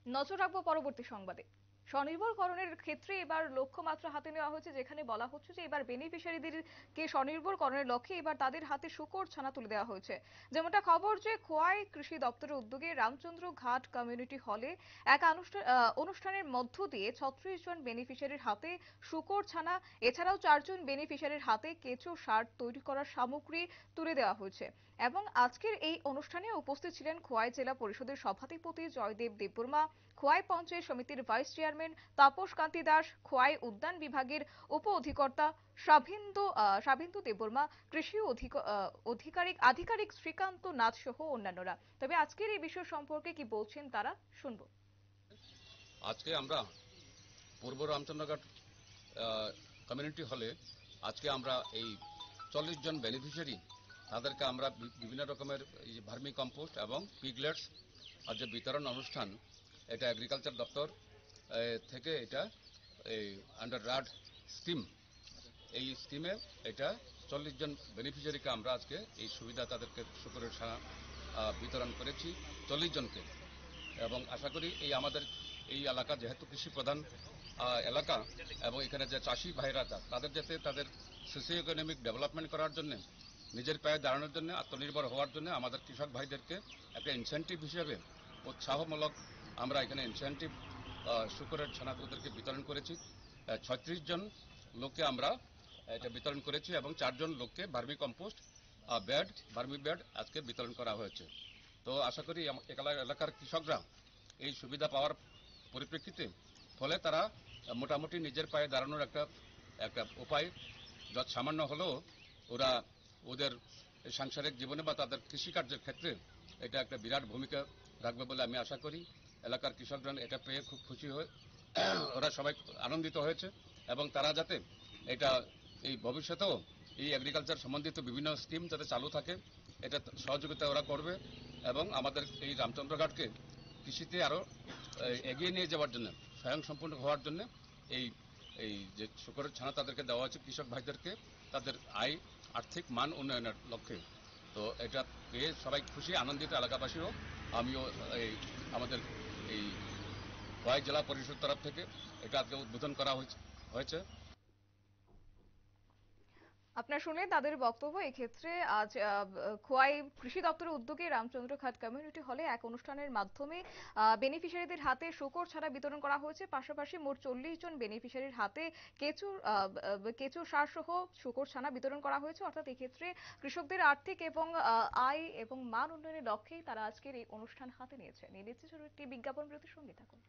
নজর রাখবো পরবর্তী সংবাদে। স্বনির্ভরকরণের ক্ষেত্রে এবার লক্ষ্যমাত্রা হাতে নেওয়া হয়েছে, যেখানে বলা হচ্ছে যে এবার বেনিফিশিয়ারিদেরকে স্বনির্ভরকরণের লক্ষ্যে এবার তাদের হাতে শূকর ছানা তুলে দেওয়া হয়েছে। যেমনটা খবর যে খোয়াই কৃষি দপ্তরের উদ্যোগে রামচন্দ্র ঘাট কমিউনিটি হলে এক অনুষ্ঠানের মধ্য দিয়ে 36 জন বেনিফিশিয়ারির হাতে শূকর ছানা, এছাড়াও 4 জন বেনিফিশিয়ারির হাতে কেঁচো সার তৈরি করার সামগ্রী তুলে দেওয়া হয়েছে। এবং আজকের এই অনুষ্ঠানে উপস্থিত ছিলেন খোয়াই জেলা পরিষদের সভাধিপতি জয়দেব দেববর্মা, খোয়াই পঞ্চায়েত সমিতির ভাইস চেয়ারম্যান তাপস কান্তি দাস, খোয়াই উদ্যান বিভাগের উপ অধিকর্তা শাবিন্দু দেববর্মা, কৃষি আধিকারিক শ্রীকান্ত নাথ সহ অন্যান্যরা। তবে আজকের এই বিষয় সম্পর্কে কি বলছেন তারা, শুনবো। আজকে আমরা পূর্ব রামচন্দ্রঘাট কমিউনিটি হলে আজকে আমরা এই 40 জন বেনিফিশিয়ারি তাদেরকে আমরা বিভিন্ন রকমের এই ভার্মি কম্পোস্ট এবং পিগলেটস আর যে বিতরণ অনুষ্ঠান, এটা এগ্রিকালচার দপ্তর থেকে এটা এই আন্ডার রাড স্কিম, এই স্কিমে এটা 40 জন বেনিফিশিয়ারিকে আমরা আজকে এই সুবিধা তাদেরকে শুকরের ছানা বিতরণ করেছি 40 জনকে। এবং আশা করি এই আমাদের এই এলাকা যেহেতু কৃষি প্রধান এলাকা, এবং এখানে যে চাষি ভাইরা তাদের যাতে তাদের সোশিও ইকোনমিক ডেভেলপমেন্ট করার জন্য, নিজের পায়ে দাঁড়ানোর জন্য, আত্মনির্ভর হওয়ার জন্য আমাদের কৃষক ভাইদেরকে একটা ইনসেন্টিভ হিসেবে উৎসাহমূলক আমরা এখানে ইনসেন্টিভ শুকরের ছানা ওদেরকে বিতরণ করেছি। 36 জন লোককে আমরা এটা বিতরণ করেছি এবং 4 জন লোককে ভার্মি বেড আজকে বিতরণ করা হয়েছে। তো আশা করি এলাকার কৃষকরা এই সুবিধা পাওয়ার পরিপ্রেক্ষিতে ফলে তারা মোটামুটি নিজের পায়ে দাঁড়ানোর একটা উপায় যত সামান্য হলেও ওরা ওদের সাংসারিক জীবনে বা তাদের কৃষিকার্যের ক্ষেত্রে এটা একটা বিরাট ভূমিকা রাখবে বলে আমি আশা করি। এলাকার কৃষকরা এটা পেয়ে খুব খুশি হয়ে ওরা সবাই আনন্দিত হয়েছে এবং তারা যাতে এটা এই ভবিষ্যতেও এই এগ্রিকালচার সম্বন্ধিত বিভিন্ন স্কিম যাতে চালু থাকে, এটা সহযোগিতা ওরা করবে এবং আমাদের এই রামচন্দ্রঘাটকে কৃষিতে আরো এগিয়ে নিয়ে যাওয়ার জন্য, স্বয়ংসম্পূর্ণ হওয়ার জন্য এই এই যে শুকরের ছানা তাদেরকে দেওয়া হচ্ছে কৃষক ভাইদেরকে তাদের আর্থিক মান উন্নয়নের লক্ষ্যে। তো এটা পেয়ে সবাই খুশি, আনন্দিত এলাকাবাসীও। আমিও এই আমাদের এই খোয়াই জেলা পরিষদ তরফ থেকে এটা আজকে উদ্বোধন করা হয়েছে। আপনারা শুনলেন তাদের বক্তব্য। এক্ষেত্রে আজ খোয়াই কৃষি দপ্তরের উদ্যোগে রামচন্দ্র ঘাট কমিউনিটি হলে এক অনুষ্ঠানের মাধ্যমে বেনিফিশিয়ারিদের হাতে শূকর ছানা বিতরণ করা হয়েছে। পাশাপাশি মোট 40 জন বেনিফিশিয়ারির হাতে কেঁচো সার সহ শূকর ছানা বিতরণ করা হয়েছে। অর্থাৎ এক্ষেত্রে কৃষকদের আর্থিক এবং আয় এবং মান উন্নয়নের লক্ষ্যেই তারা আজকের এই অনুষ্ঠান হাতে নিয়েছে। নিয়ে নিচ্ছে ছোট একটি বিজ্ঞাপন বিরতির, সঙ্গে থাকুন।